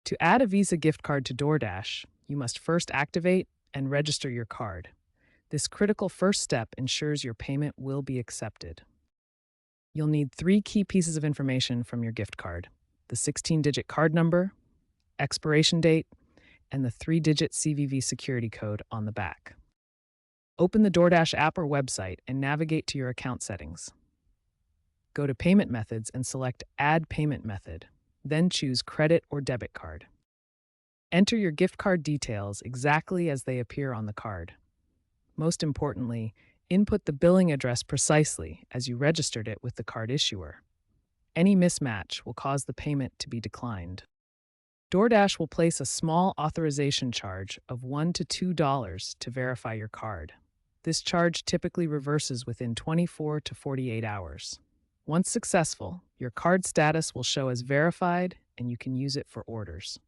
To add a Visa gift card to DoorDash, you must first activate and register your card. This critical first step ensures your payment will be accepted. You'll need three key pieces of information from your gift card: the 16-digit card number, expiration date, and the 3-digit CVV security code on the back. Open the DoorDash app or website and navigate to your account settings. Go to Payment Methods and select Add Payment Method, then choose Credit or Debit Card. Enter your gift card details exactly as they appear on the card. Most importantly, input the billing address precisely as you registered it with the card issuer. Any mismatch will cause the payment to be declined. DoorDash will place a small authorization charge of $1 to $2 to verify your card. This charge typically reverses within 24 to 48 hours. Once successful, your card status will show as verified and you can use it for orders.